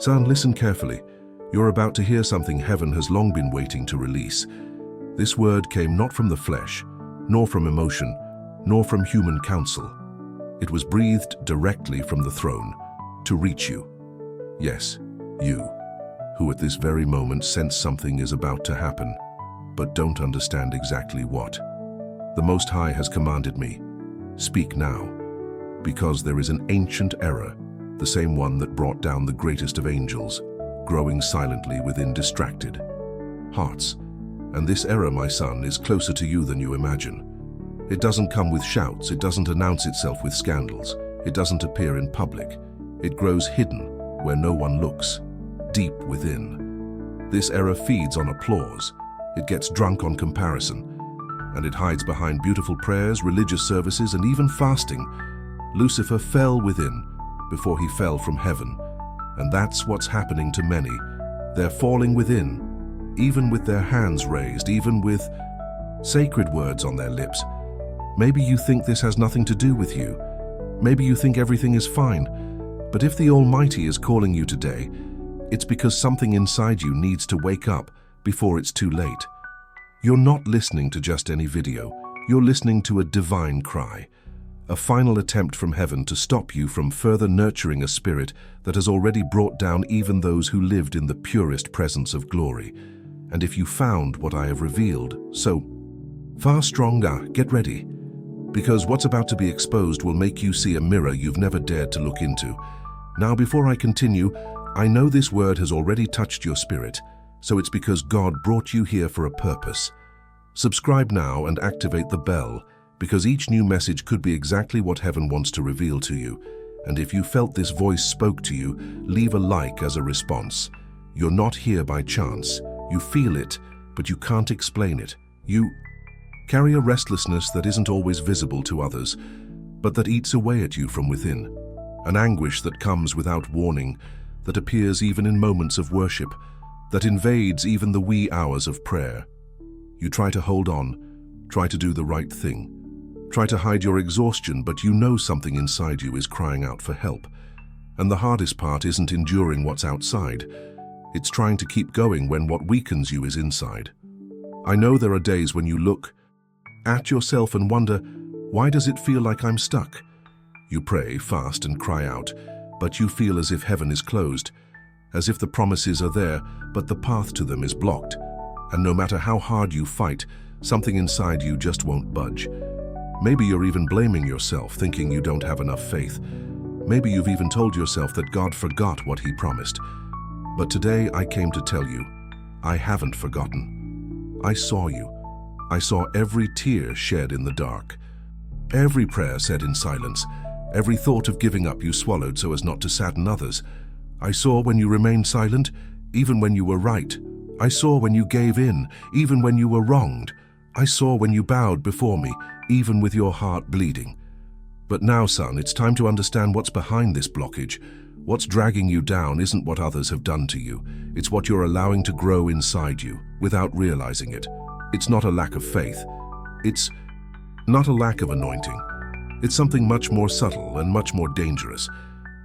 Son, listen carefully. You're about to hear something heaven has long been waiting to release. This word came not from the flesh, nor from emotion, nor from human counsel. It was breathed directly from the throne to reach you. Yes, you, who at this very moment sense something is about to happen, but don't understand exactly what. The Most High has commanded me, speak now, because there is an ancient error, the same one that brought down the greatest of angels, growing silently within distracted hearts. And this error, my son, is closer to you than you imagine. It doesn't come with shouts, it doesn't announce itself with scandals, it doesn't appear in public. It grows hidden where no one looks, deep within. This error feeds on applause, it gets drunk on comparison, and it hides behind beautiful prayers, religious services, and even fasting. Lucifer fell within before he fell from heaven, and that's what's happening to many. They're falling within, even with their hands raised, even with sacred words on their lips. Maybe you think this has nothing to do with you. Maybe you think everything is fine. But if the Almighty is calling you today, it's because something inside you needs to wake up before it's too late. You're not listening to just any video. You're listening to a divine cry, a final attempt from heaven to stop you from further nurturing a spirit that has already brought down even those who lived in the purest presence of glory. And if you found what I have revealed, so far stronger, get ready, because what's about to be exposed will make you see a mirror you've never dared to look into. Now, before I continue, I know this word has already touched your spirit, so it's because God brought you here for a purpose. Subscribe now and activate the bell, because each new message could be exactly what heaven wants to reveal to you. And if you felt this voice spoke to you, leave a like as a response. You're not here by chance. You feel it, but you can't explain it. You carry a restlessness that isn't always visible to others, but that eats away at you from within. An anguish that comes without warning, that appears even in moments of worship, that invades even the wee hours of prayer. You try to hold on, try to do the right thing. Try to hide your exhaustion, but you know something inside you is crying out for help. And the hardest part isn't enduring what's outside. It's trying to keep going when what weakens you is inside. I know there are days when you look at yourself and wonder, why does it feel like I'm stuck? You pray, fast, and cry out, but you feel as if heaven is closed, as if the promises are there, but the path to them is blocked. And no matter how hard you fight, something inside you just won't budge. Maybe you're even blaming yourself, thinking you don't have enough faith. Maybe you've even told yourself that God forgot what He promised. But today I came to tell you, I haven't forgotten. I saw you. I saw every tear shed in the dark, every prayer said in silence, every thought of giving up you swallowed so as not to sadden others. I saw when you remained silent, even when you were right. I saw when you gave in, even when you were wronged. I saw when you bowed before me, even with your heart bleeding. But now, son, it's time to understand what's behind this blockage. What's dragging you down isn't what others have done to you. It's what you're allowing to grow inside you, without realizing it. It's not a lack of faith. It's not a lack of anointing. It's something much more subtle and much more dangerous.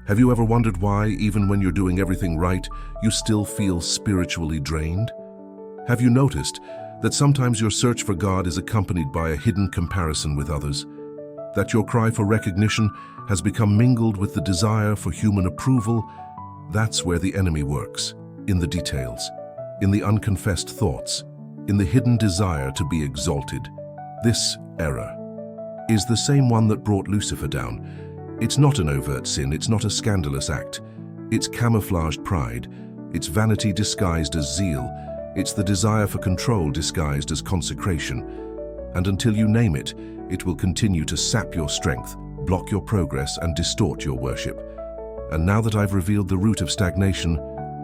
Have you ever wondered why, even when you're doing everything right, you still feel spiritually drained? Have you noticed that sometimes your search for God is accompanied by a hidden comparison with others? That your cry for recognition has become mingled with the desire for human approval? That's where the enemy works, in the details, in the unconfessed thoughts, in the hidden desire to be exalted. This error is the same one that brought Lucifer down. It's not an overt sin, it's not a scandalous act. It's camouflaged pride, it's vanity disguised as zeal, it's the desire for control disguised as consecration. And until you name it, it will continue to sap your strength, block your progress, and distort your worship. And now that I've revealed the root of stagnation,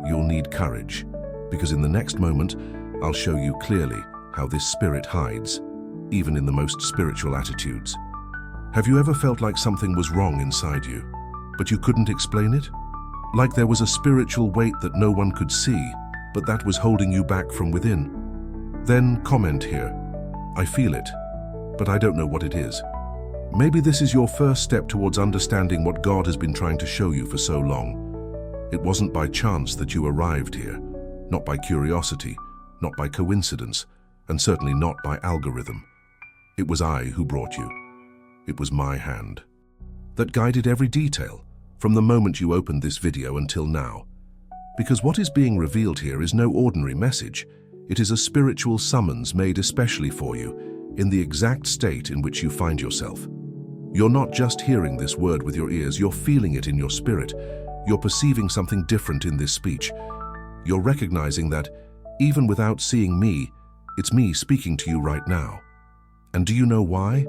you'll need courage, because in the next moment, I'll show you clearly how this spirit hides, even in the most spiritual attitudes. Have you ever felt like something was wrong inside you, but you couldn't explain it? Like there was a spiritual weight that no one could see, but that was holding you back from within? Then comment here, I feel it, but I don't know what it is. Maybe this is your first step towards understanding what God has been trying to show you for so long. It wasn't by chance that you arrived here, not by curiosity, not by coincidence, and certainly not by algorithm. It was I who brought you. It was my hand that guided every detail, from the moment you opened this video until now. Because what is being revealed here is no ordinary message. It is a spiritual summons made especially for you, in the exact state in which you find yourself. You're not just hearing this word with your ears, you're feeling it in your spirit. You're perceiving something different in this speech. You're recognizing that, even without seeing me, it's me speaking to you right now. And do you know why?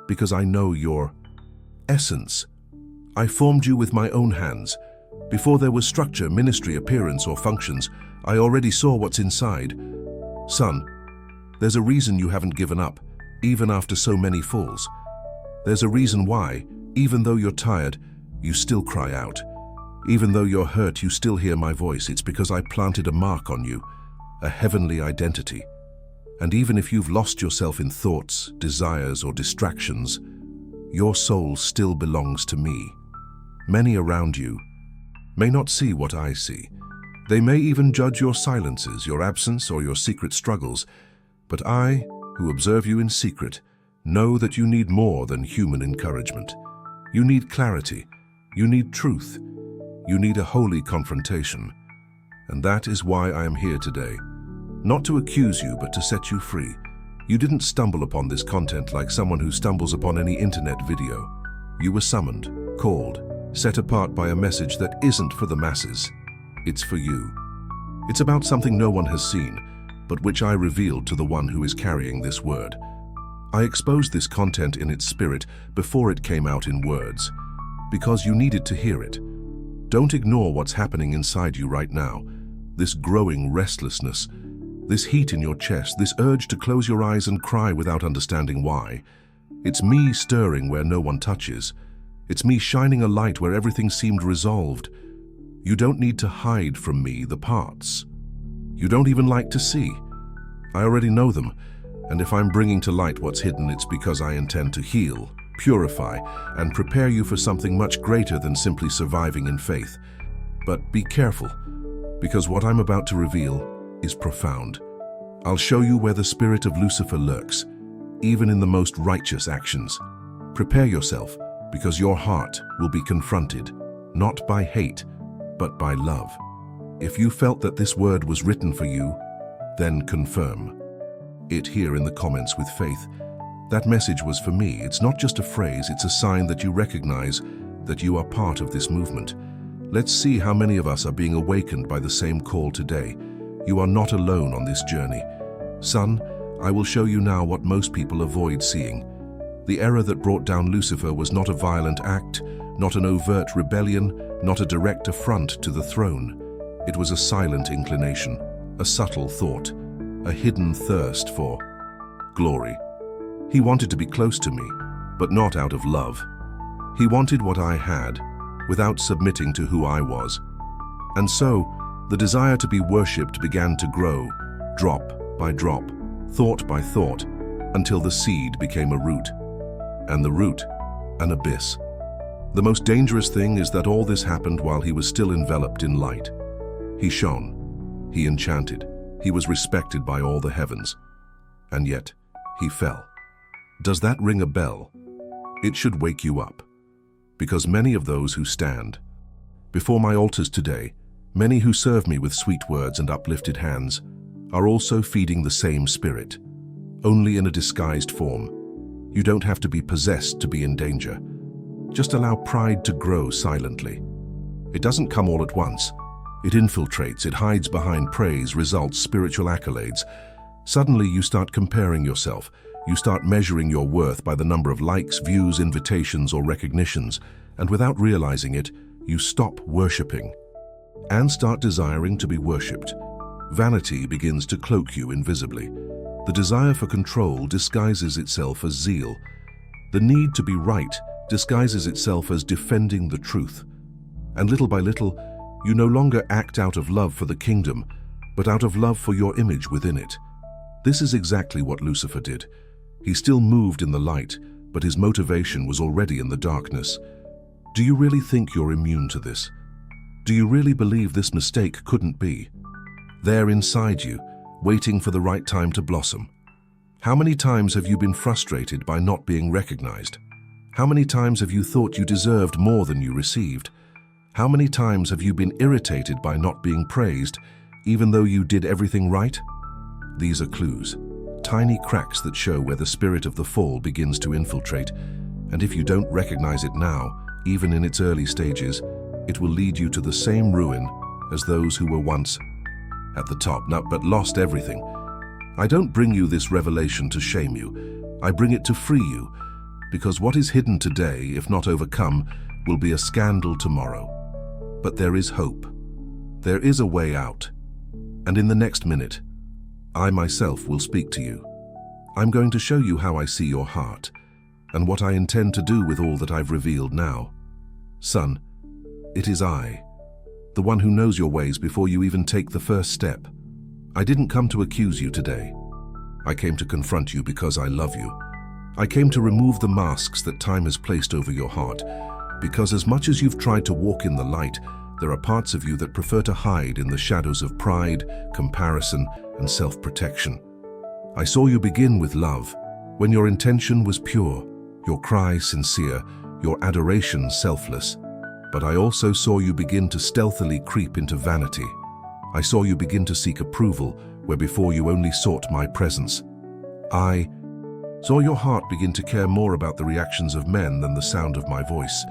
Because I know your essence. I formed you with my own hands. Before there was structure, ministry, appearance, or functions, I already saw what's inside. Son, there's a reason you haven't given up, even after so many falls. There's a reason why, even though you're tired, you still cry out. Even though you're hurt, you still hear my voice. It's because I planted a mark on you, a heavenly identity. And even if you've lost yourself in thoughts, desires, or distractions, your soul still belongs to me. Many around you may not see what I see. They may even judge your silences, your absence, or your secret struggles. But I, who observe you in secret, know that you need more than human encouragement. You need clarity. You need truth. You need a holy confrontation. And that is why I am here today. Not to accuse you, but to set you free. You didn't stumble upon this content like someone who stumbles upon any internet video. You were summoned, called, set apart by a message that isn't for the masses. It's for you. It's about something no one has seen, but which I revealed to the one who is carrying this word. I exposed this content in its spirit before it came out in words, because you needed to hear it. Don't ignore what's happening inside you right now. This growing restlessness, this heat in your chest, this urge to close your eyes and cry without understanding why. It's me stirring where no one touches. It's me shining a light where everything seemed resolved. You don't need to hide from me the parts you don't even like to see. I already know them, and if I'm bringing to light what's hidden, it's because I intend to heal, purify, and prepare you for something much greater than simply surviving in faith. But be careful, because what I'm about to reveal is profound. I'll show you where the spirit of Lucifer lurks, even in the most righteous actions. Prepare yourself, because your heart will be confronted, not by hate, but by love. If you felt that this word was written for you, then confirm it here in the comments with faith. That message was for me. It's not just a phrase, it's a sign that you recognize that you are part of this movement. Let's see how many of us are being awakened by the same call today. You are not alone on this journey. Son, I will show you now what most people avoid seeing. The error that brought down Lucifer was not a violent act, not an overt rebellion, not a direct affront to the throne. It was a silent inclination, a subtle thought, a hidden thirst for glory. He wanted to be close to me, but not out of love. He wanted what I had, without submitting to who I was. And so, the desire to be worshipped began to grow, drop by drop, thought by thought, until the seed became a root, and the root, an abyss. The most dangerous thing is that all this happened while he was still enveloped in light. He shone, he enchanted, he was respected by all the heavens. And yet, he fell. Does that ring a bell? It should wake you up. Because many of those who stand before my altars today, many who serve me with sweet words and uplifted hands, are also feeding the same spirit, only in a disguised form. You don't have to be possessed to be in danger. Just allow pride to grow silently. It doesn't come all at once. It infiltrates, it hides behind praise, results, spiritual accolades. Suddenly you start comparing yourself. You start measuring your worth by the number of likes, views, invitations, or recognitions, and without realizing it, you stop worshipping and start desiring to be worshipped. Vanity begins to cloak you invisibly. The desire for control disguises itself as zeal. The need to be right disguises itself as defending the truth. And little by little, you no longer act out of love for the kingdom, but out of love for your image within it. This is exactly what Lucifer did. He still moved in the light, but his motivation was already in the darkness. Do you really think you're immune to this? Do you really believe this mistake couldn't be? There inside you, waiting for the right time to blossom. How many times have you been frustrated by not being recognized? How many times have you thought you deserved more than you received? How many times have you been irritated by not being praised, even though you did everything right? These are clues, tiny cracks that show where the spirit of the fall begins to infiltrate, and if you don't recognize it now, even in its early stages, it will lead you to the same ruin as those who were once at the top, but lost everything. I don't bring you this revelation to shame you. I bring it to free you, because what is hidden today, if not overcome, will be a scandal tomorrow. But there is hope. There is a way out. And in the next minute, I myself will speak to you. I'm going to show you how I see your heart, and what I intend to do with all that I've revealed now. Son, it is I, the one who knows your ways before you even take the first step. I didn't come to accuse you today. I came to confront you because I love you. I came to remove the masks that time has placed over your heart, because as much as you've tried to walk in the light, there are parts of you that prefer to hide in the shadows of pride, comparison, and self-protection. I saw you begin with love, when your intention was pure, your cry sincere, your adoration selfless. But I also saw you begin to stealthily creep into vanity. I saw you begin to seek approval where before you only sought my presence. I saw your heart begin to care more about the reactions of men than the sound of my voice.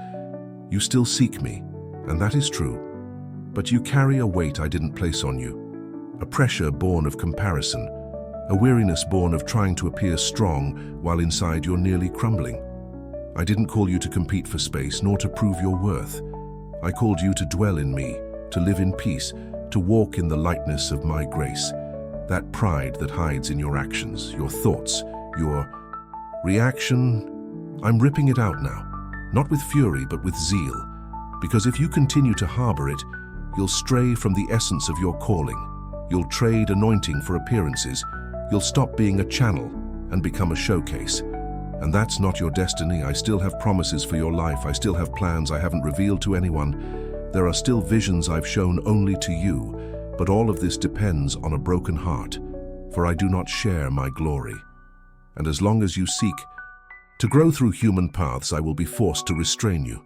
You still seek me, and that is true, but you carry a weight I didn't place on you, a pressure born of comparison, a weariness born of trying to appear strong while inside you're nearly crumbling. I didn't call you to compete for space nor to prove your worth. I called you to dwell in me, to live in peace, to walk in the lightness of my grace. That pride that hides in your actions, your thoughts, your reaction, I'm ripping it out now, not with fury but with zeal, because if you continue to harbor it, you'll stray from the essence of your calling. You'll trade anointing for appearances. You'll stop being a channel and become a showcase. And that's not your destiny. I still have promises for your life. I still have plans I haven't revealed to anyone. There are still visions I've shown only to you, but all of this depends on a broken heart, for I do not share my glory. And as long as you seek to grow through human paths, I will be forced to restrain you.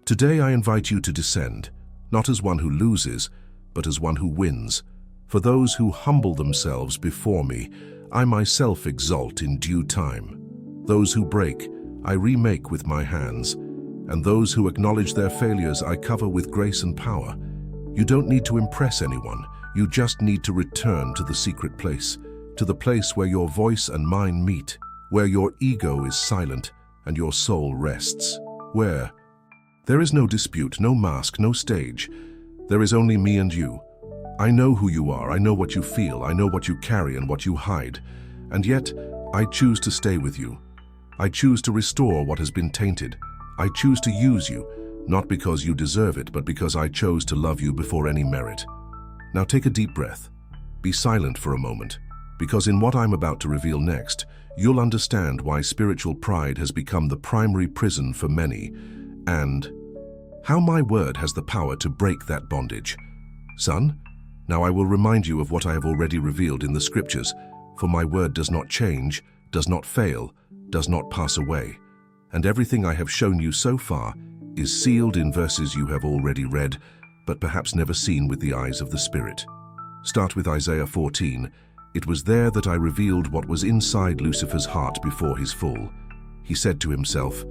Today I invite you to descend, not as one who loses, but as one who wins. For those who humble themselves before me, I myself exalt in due time. Those who break, I remake with my hands, and those who acknowledge their failures I cover with grace and power. You don't need to impress anyone, you just need to return to the secret place, to the place where your voice and mine meet, where your ego is silent and your soul rests, where there is no dispute, no mask, no stage. There is only me and you. I know who you are, I know what you feel, I know what you carry and what you hide, and yet I choose to stay with you. I choose to restore what has been tainted. I choose to use you, not because you deserve it, but because I chose to love you before any merit. Now take a deep breath. Be silent for a moment, because in what I'm about to reveal next, you'll understand why spiritual pride has become the primary prison for many, and how my word has the power to break that bondage. Son, now I will remind you of what I have already revealed in the scriptures, for my word does not change, does not fail, does not pass away, and everything I have shown you so far is sealed in verses you have already read, but perhaps never seen with the eyes of the Spirit. Start with Isaiah 14. It was there that I revealed what was inside Lucifer's heart before his fall. He said to himself,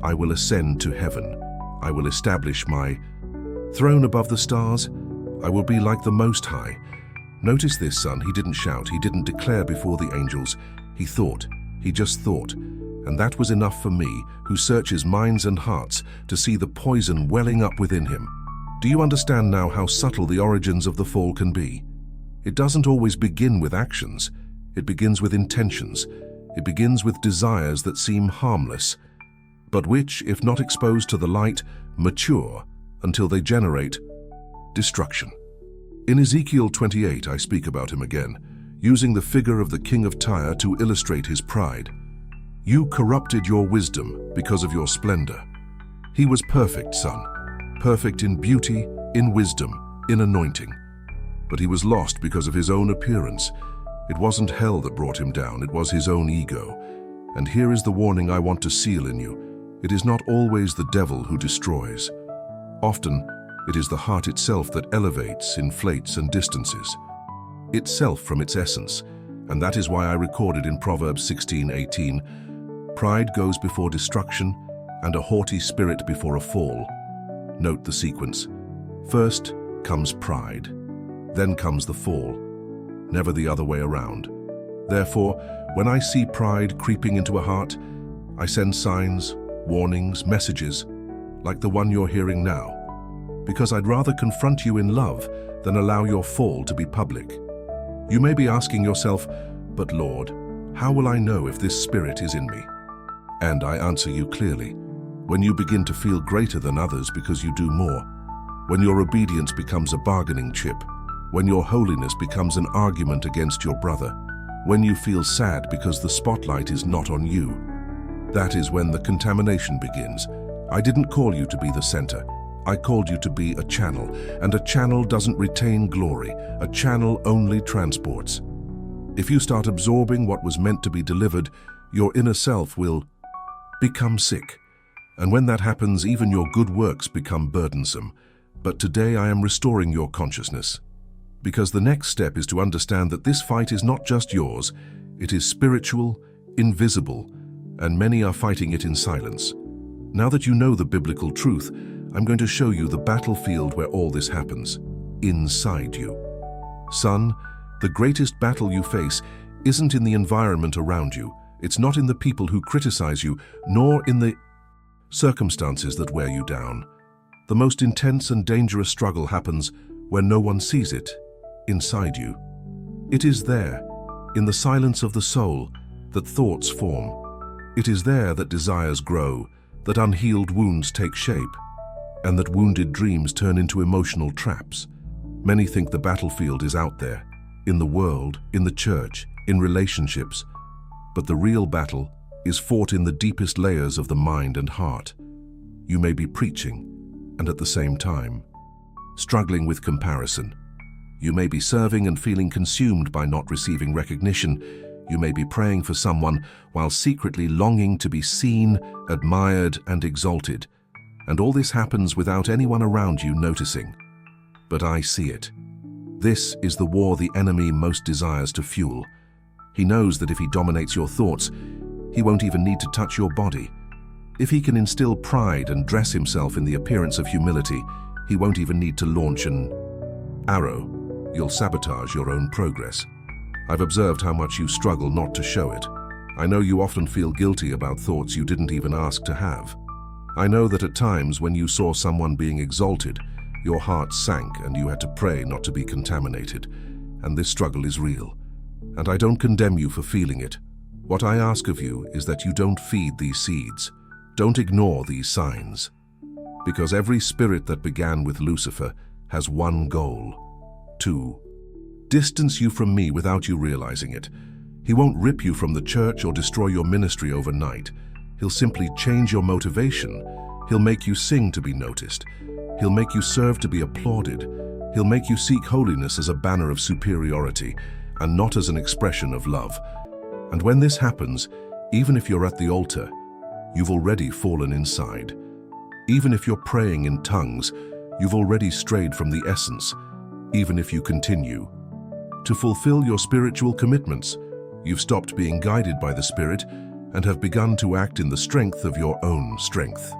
I will ascend to heaven. I will establish my throne above the stars. I will be like the Most High. Notice this, son. He didn't shout. He didn't declare before the angels. He thought. He just thought. And that was enough for me, who searches minds and hearts, to see the poison welling up within him. Do you understand now how subtle the origins of the fall can be? It doesn't always begin with actions. It begins with intentions. It begins with desires that seem harmless, but which, if not exposed to the light, mature until they generate destruction. In Ezekiel 28, I speak about him again, using the figure of the king of Tyre to illustrate his pride. You corrupted your wisdom because of your splendor. He was perfect, son, perfect in beauty, in wisdom, in anointing. But he was lost because of his own appearance. It wasn't hell that brought him down, it was his own ego. And here is the warning I want to seal in you. It is not always the devil who destroys. Often, it is the heart itself that elevates, inflates, and distances itself from its essence. And that is why I recorded in Proverbs 16:18, "Pride goes before destruction, and a haughty spirit before a fall." Note the sequence. First comes pride, then comes the fall, never the other way around. Therefore, when I see pride creeping into a heart, I send signs, warnings, messages, like the one you're hearing now, because I'd rather confront you in love than allow your fall to be public. You may be asking yourself, "But Lord, how will I know if this spirit is in me?" And I answer you clearly. When you begin to feel greater than others because you do more, when your obedience becomes a bargaining chip, when your holiness becomes an argument against your brother, when you feel sad because the spotlight is not on you, that is when the contamination begins. I didn't call you to be the center. I called you to be a channel, and a channel doesn't retain glory. A channel only transports. If you start absorbing what was meant to be delivered, your inner self will become sick. And when that happens, even your good works become burdensome. But today I am restoring your consciousness. Because the next step is to understand that this fight is not just yours, it is spiritual, invisible, and many are fighting it in silence. Now that you know the biblical truth, I'm going to show you the battlefield where all this happens, inside you. Son, the greatest battle you face isn't in the environment around you. It's not in the people who criticize you, nor in the circumstances that wear you down. The most intense and dangerous struggle happens when no one sees it, inside you. It is there, in the silence of the soul, that thoughts form. It is there that desires grow, that unhealed wounds take shape, and that wounded dreams turn into emotional traps. Many think the battlefield is out there, in the world, in the church, in relationships. But the real battle is fought in the deepest layers of the mind and heart. You may be preaching, and at the same time, struggling with comparison. You may be serving and feeling consumed by not receiving recognition. You may be praying for someone while secretly longing to be seen, admired, and exalted. And all this happens without anyone around you noticing. But I see it. This is the war the enemy most desires to fuel. He knows that if he dominates your thoughts, he won't even need to touch your body. If he can instill pride and dress himself in the appearance of humility, he won't even need to launch an arrow. You'll sabotage your own progress. I've observed how much you struggle not to show it. I know you often feel guilty about thoughts you didn't even ask to have. I know that at times when you saw someone being exalted, your heart sank and you had to pray not to be contaminated. And this struggle is real. And I don't condemn you for feeling it. What I ask of you is that you don't feed these seeds. Don't ignore these signs. Because every spirit that began with Lucifer has one goal: to distance you from me without you realizing it. He won't rip you from the church or destroy your ministry overnight. He'll simply change your motivation. He'll make you sing to be noticed. He'll make you serve to be applauded. He'll make you seek holiness as a banner of superiority and not as an expression of love. And when this happens, even if you're at the altar, you've already fallen inside. Even if you're praying in tongues, you've already strayed from the essence. Even if you continue to fulfill your spiritual commitments, you've stopped being guided by the Spirit and have begun to act in the strength of your own strength.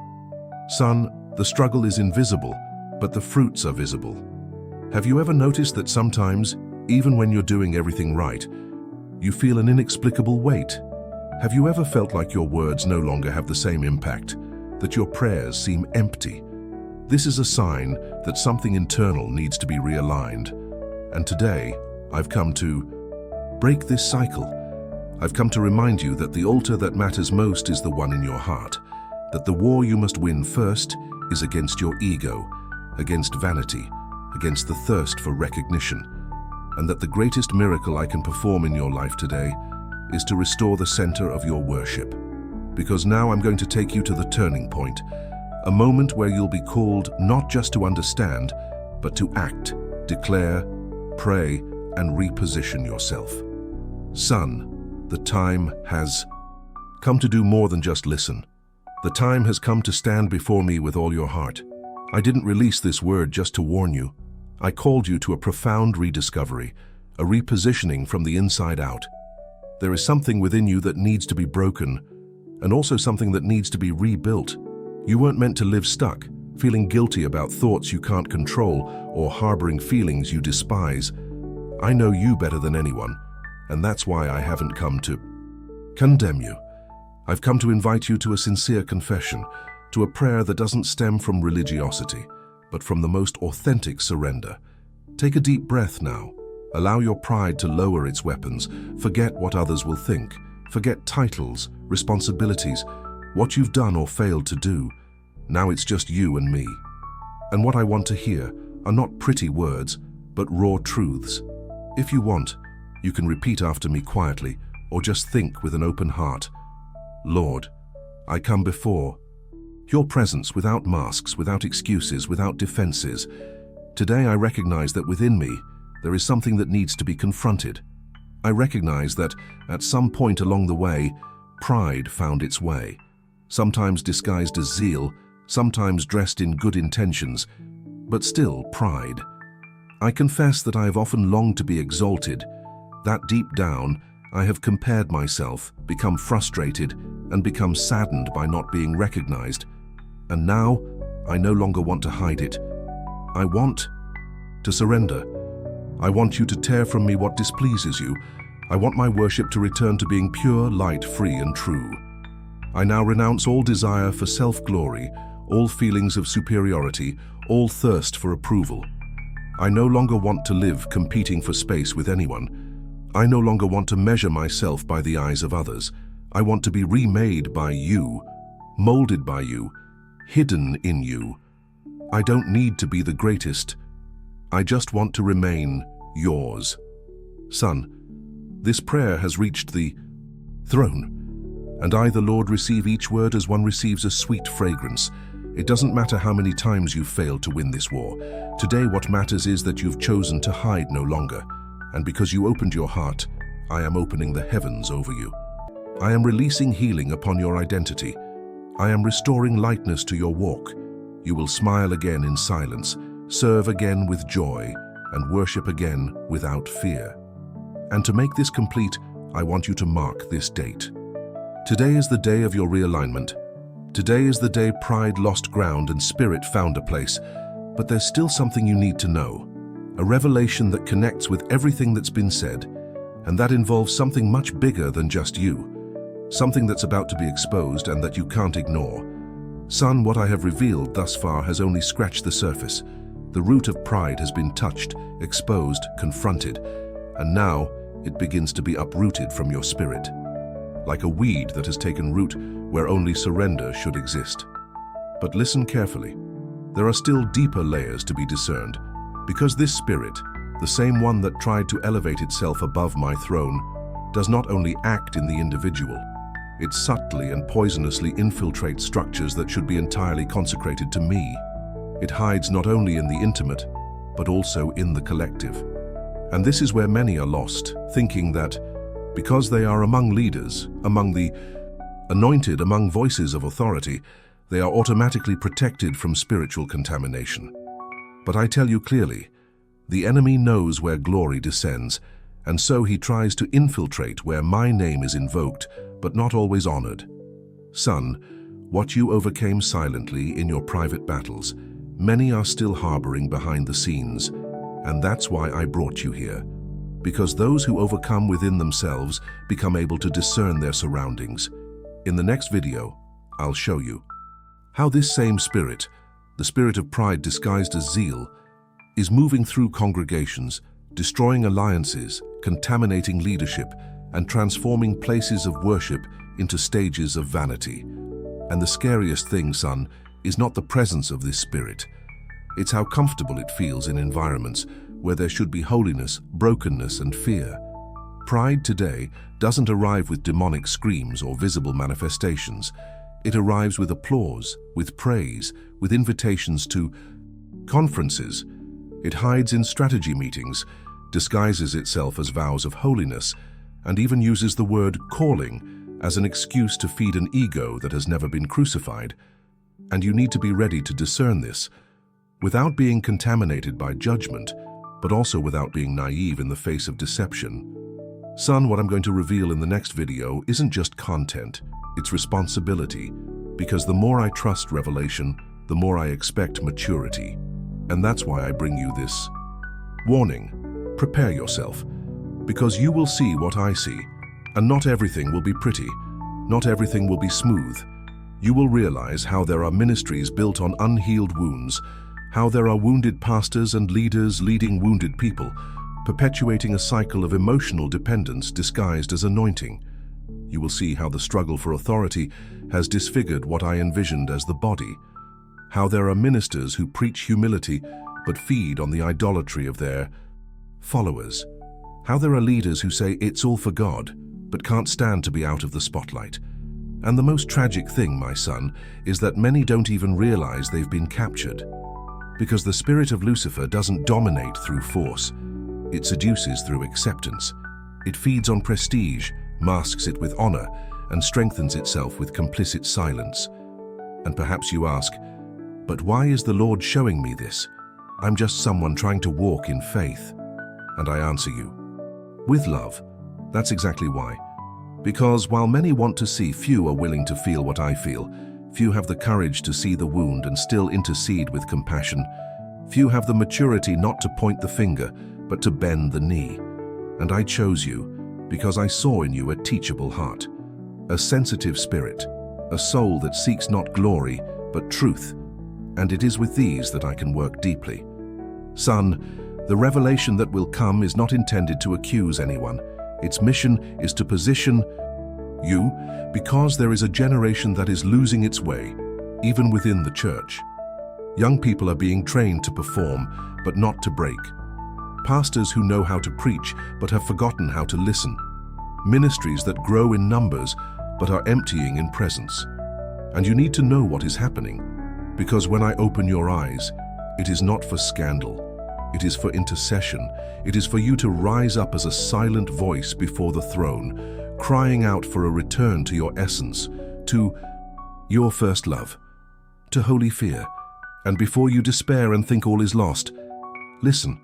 Son, the struggle is invisible, but the fruits are visible. Have you ever noticed that sometimes, even when you're doing everything right, you feel an inexplicable weight? Have you ever felt like your words no longer have the same impact, that your prayers seem empty? This is a sign that something internal needs to be realigned. And today, I've come to break this cycle. I've come to remind you that the altar that matters most is the one in your heart, that the war you must win first is against your ego, against vanity, against the thirst for recognition, and that the greatest miracle I can perform in your life today is to restore the center of your worship. Because now I'm going to take you to the turning point, a moment where you'll be called not just to understand, but to act, declare, pray, and reposition yourself. Son, the time has come to do more than just listen. The time has come to stand before me with all your heart. I didn't release this word just to warn you. I called you to a profound rediscovery, a repositioning from the inside out. There is something within you that needs to be broken, and also something that needs to be rebuilt. You weren't meant to live stuck, feeling guilty about thoughts you can't control or harboring feelings you despise. I know you better than anyone, and that's why I haven't come to condemn you. I've come to invite you to a sincere confession, to a prayer that doesn't stem from religiosity, but from the most authentic surrender. Take a deep breath now. Allow your pride to lower its weapons. Forget what others will think. Forget titles, responsibilities, what you've done or failed to do. Now it's just you and me. And what I want to hear are not pretty words, but raw truths. If you want, you can repeat after me quietly, or just think with an open heart. Lord, I come before your presence without masks, without excuses, without defenses. Today I recognize that within me there is something that needs to be confronted. I recognize that at some point along the way, pride found its way, sometimes disguised as zeal, sometimes dressed in good intentions, but still pride. I confess that I have often longed to be exalted, that deep down I have compared myself, become frustrated, and become saddened by not being recognized. And now, I no longer want to hide it. I want to surrender. I want you to tear from me what displeases you. I want my worship to return to being pure, light, free, and true. I now renounce all desire for self-glory, all feelings of superiority, all thirst for approval. I no longer want to live competing for space with anyone. I no longer want to measure myself by the eyes of others. I want to be remade by you, molded by you, hidden in you. I don't need to be the greatest. I just want to remain yours. Son, this prayer has reached the throne, and I, the Lord, receive each word as one receives a sweet fragrance. It doesn't matter how many times you've failed to win this war. Today what matters is that you've chosen to hide no longer, and because you opened your heart, I am opening the heavens over you. I am releasing healing upon your identity. I am restoring lightness to your walk. You will smile again in silence, serve again with joy, and worship again without fear. And to make this complete, I want you to mark this date. Today is the day of your realignment. Today is the day pride lost ground and spirit found a place. But there's still something you need to know. A revelation that connects with everything that's been said, and that involves something much bigger than just you. Something that's about to be exposed and that you can't ignore. Son, what I have revealed thus far has only scratched the surface. The root of pride has been touched, exposed, confronted, and now it begins to be uprooted from your spirit, like a weed that has taken root where only surrender should exist. But listen carefully. There are still deeper layers to be discerned, because this spirit, the same one that tried to elevate itself above my throne, does not only act in the individual, it subtly and poisonously infiltrates structures that should be entirely consecrated to me. It hides not only in the intimate, but also in the collective. And this is where many are lost, thinking that because they are among leaders, among the anointed, among voices of authority, they are automatically protected from spiritual contamination. But I tell you clearly, the enemy knows where glory descends, and so he tries to infiltrate where my name is invoked, but not always honored. Son, what you overcame silently in your private battles, many are still harboring behind the scenes, and that's why I brought you here. Because those who overcome within themselves become able to discern their surroundings. In the next video, I'll show you how this same spirit, the spirit of pride disguised as zeal, is moving through congregations, destroying alliances, contaminating leadership, and transforming places of worship into stages of vanity. And the scariest thing, son, is not the presence of this spirit. It's how comfortable it feels in environments where there should be holiness, brokenness, and fear. Pride today doesn't arrive with demonic screams or visible manifestations. It arrives with applause, with praise, with invitations to conferences. It hides in strategy meetings, disguises itself as vows of holiness, and even uses the word calling as an excuse to feed an ego that has never been crucified. And you need to be ready to discern this, without being contaminated by judgment, but also without being naive in the face of deception. Son, what I'm going to reveal in the next video isn't just content, it's responsibility, because the more I trust revelation, the more I expect maturity. And that's why I bring you this warning. Prepare yourself, because you will see what I see, and not everything will be pretty, not everything will be smooth. You will realize how there are ministries built on unhealed wounds, how there are wounded pastors and leaders leading wounded people, perpetuating a cycle of emotional dependence disguised as anointing. You will see how the struggle for authority has disfigured what I envisioned as the body, how there are ministers who preach humility but feed on the idolatry of their followers, how there are leaders who say it's all for God but can't stand to be out of the spotlight. And the most tragic thing, my son, is that many don't even realize they've been captured. Because the spirit of Lucifer doesn't dominate through force. It seduces through acceptance. It feeds on prestige, masks it with honor, and strengthens itself with complicit silence. And perhaps you ask, but why is the Lord showing me this? I'm just someone trying to walk in faith. And I answer you, with love. That's exactly why. Because while many want to see, few are willing to feel what I feel. Few have the courage to see the wound and still intercede with compassion. Few have the maturity not to point the finger, but to bend the knee. And I chose you because I saw in you a teachable heart, a sensitive spirit, a soul that seeks not glory, but truth. And it is with these that I can work deeply. Son, the revelation that will come is not intended to accuse anyone. Its mission is to position you, because there is a generation that is losing its way, even within the church. Young people are being trained to perform, but not to break. Pastors who know how to preach, but have forgotten how to listen. Ministries that grow in numbers, but are emptying in presence. And you need to know what is happening, because when I open your eyes, it is not for scandal. It is for intercession. It is for you to rise up as a silent voice before the throne, crying out for a return to your essence, to your first love, to holy fear. And before you despair and think all is lost, listen,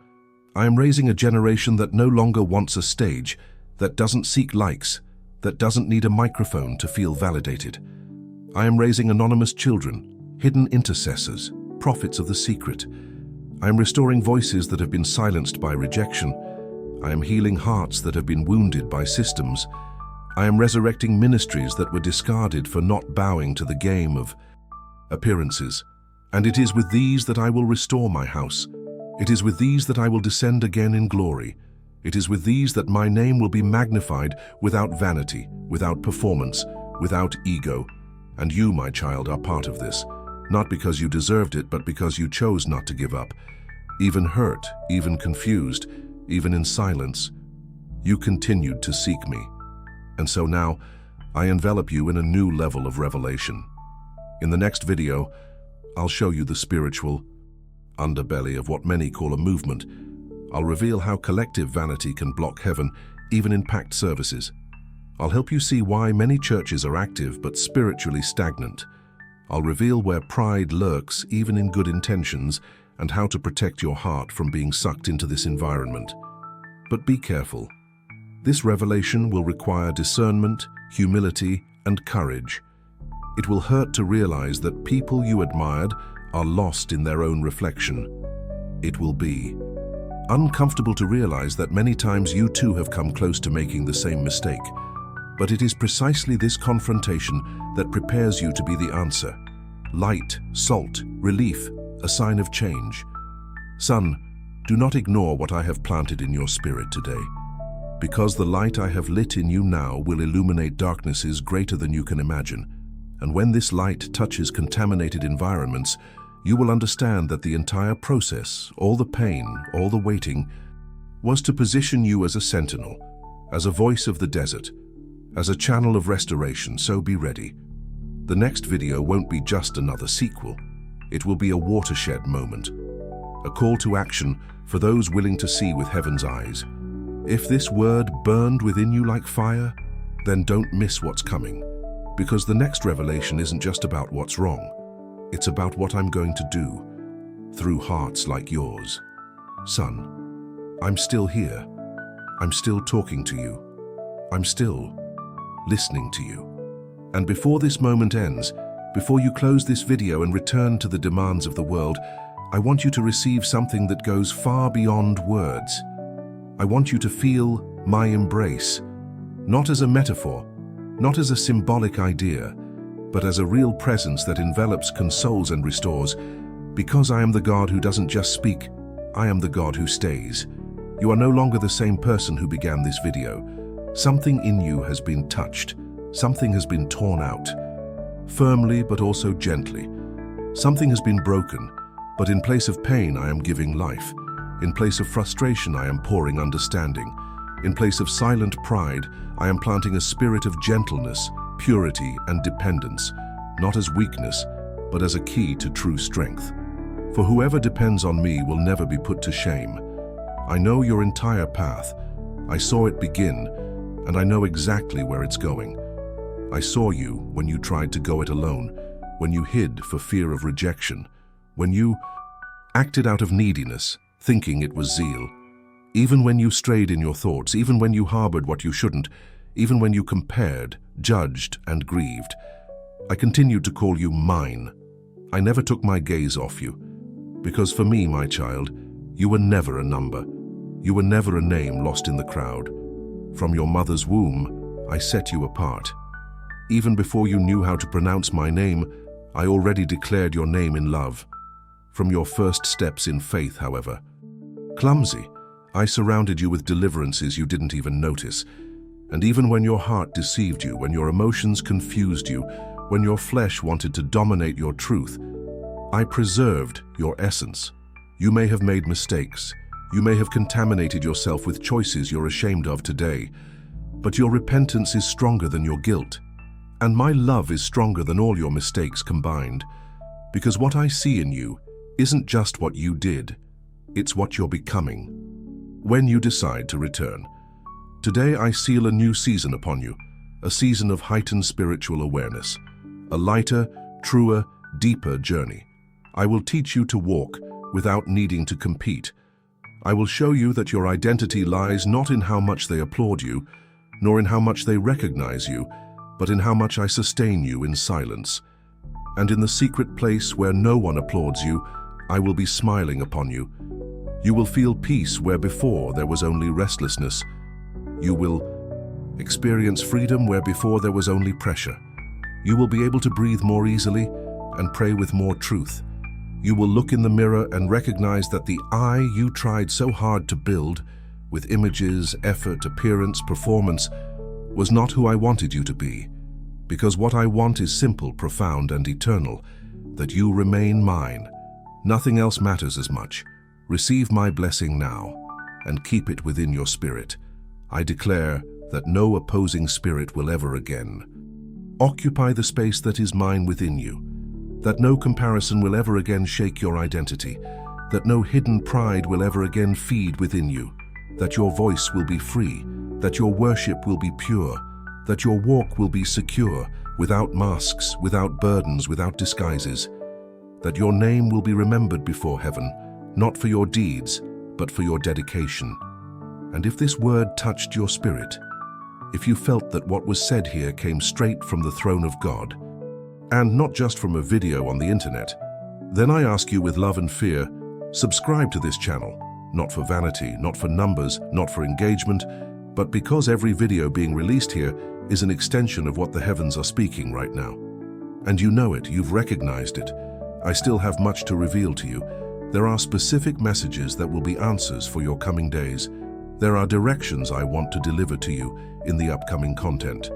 I am raising a generation that no longer wants a stage, that doesn't seek likes, that doesn't need a microphone to feel validated. I am raising anonymous children, hidden intercessors, prophets of the secret. I am restoring voices that have been silenced by rejection. I am healing hearts that have been wounded by systems. I am resurrecting ministries that were discarded for not bowing to the game of appearances. And it is with these that I will restore my house. It is with these that I will descend again in glory. It is with these that my name will be magnified without vanity, without performance, without ego. And you, my child, are part of this. Not because you deserved it, but because you chose not to give up. Even hurt, even confused, even in silence, you continued to seek me. And so now, I envelop you in a new level of revelation. In the next video, I'll show you the spiritual underbelly of what many call a movement. I'll reveal how collective vanity can block heaven, even in packed services. I'll help you see why many churches are active but spiritually stagnant. I'll reveal where pride lurks even in good intentions and how to protect your heart from being sucked into this environment. But be careful. This revelation will require discernment, humility, and courage. It will hurt to realize that people you admired are lost in their own reflection. It will be uncomfortable to realize that many times you too have come close to making the same mistake. But it is precisely this confrontation that prepares you to be the answer. Light, salt, relief, a sign of change. Son, do not ignore what I have planted in your spirit today. Because the light I have lit in you now will illuminate darknesses greater than you can imagine. And when this light touches contaminated environments, you will understand that the entire process, all the pain, all the waiting, was to position you as a sentinel, as a voice of the desert, as a channel of restoration. So be ready. The next video won't be just another sequel. It will be a watershed moment. a call to action for those willing to see with heaven's eyes. If this word burned within you like fire, then don't miss what's coming, because the next revelation isn't just about what's wrong. It's about what I'm going to do through hearts like yours. Son, I'm still here. I'm still talking to you. I'm still listening to you. And before this moment ends, before you close this video and return to the demands of the world, I want you to receive something that goes far beyond words. I want you to feel my embrace, not as a metaphor, not as a symbolic idea, but as a real presence that envelops, consoles, and restores. Because I am the God who doesn't just speak, I am the God who stays. You are no longer the same person who began this video. Something in you has been touched. Something has been torn out. Firmly, but also gently. Something has been broken, but in place of pain, I am giving life. In place of frustration, I am pouring understanding. In place of silent pride, I am planting a spirit of gentleness, purity, and dependence, not as weakness, but as a key to true strength. For whoever depends on me will never be put to shame. I know your entire path. I saw it begin, and I know exactly where it's going. I saw you when you tried to go it alone, when you hid for fear of rejection, when you acted out of neediness, thinking it was zeal. Even when you strayed in your thoughts, even when you harbored what you shouldn't, even when you compared, judged, and grieved, I continued to call you mine. I never took my gaze off you. Because for me, my child, you were never a number. You were never a name lost in the crowd. From your mother's womb, I set you apart. Even before you knew how to pronounce my name, I already declared your name in love. From your first steps in faith, however, clumsy, I surrounded you with deliverances you didn't even notice. And even when your heart deceived you, when your emotions confused you, when your flesh wanted to dominate your truth, I preserved your essence. You may have made mistakes. You may have contaminated yourself with choices you're ashamed of today. But your repentance is stronger than your guilt. And my love is stronger than all your mistakes combined. Because what I see in you isn't just what you did, it's what you're becoming. When you decide to return. Today I seal a new season upon you, a season of heightened spiritual awareness, a lighter, truer, deeper journey. I will teach you to walk without needing to compete. I will show you that your identity lies not in how much they applaud you, nor in how much they recognize you, but in how much I sustain you in silence. And in the secret place where no one applauds you, I will be smiling upon you. You will feel peace where before there was only restlessness. You will experience freedom where before there was only pressure. You will be able to breathe more easily and pray with more truth. You will look in the mirror and recognize that the I you tried so hard to build, with images, effort, appearance, performance, was not who I wanted you to be. Because what I want is simple, profound, and eternal, that you remain mine. Nothing else matters as much. Receive my blessing now, and keep it within your spirit. I declare that no opposing spirit will ever again occupy the space that is mine within you, that no comparison will ever again shake your identity, that no hidden pride will ever again feed within you, that your voice will be free, that your worship will be pure, that your walk will be secure, without masks, without burdens, without disguises, that your name will be remembered before heaven, not for your deeds, but for your dedication. And if this word touched your spirit, if you felt that what was said here came straight from the throne of God, and not just from a video on the internet, then I ask you with love and fear, subscribe to this channel, not for vanity, not for numbers, not for engagement, but because every video being released here is an extension of what the heavens are speaking right now. And you know it, you've recognized it. I still have much to reveal to you. There are specific messages that will be answers for your coming days. There are directions I want to deliver to you in the upcoming content.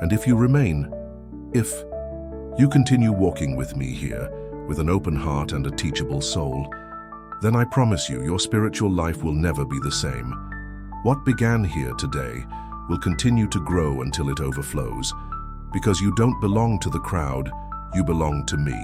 And if you remain, if you continue walking with me here, with an open heart and a teachable soul, then I promise you your spiritual life will never be the same. What began here today will continue to grow until it overflows, because you don't belong to the crowd, you belong to me.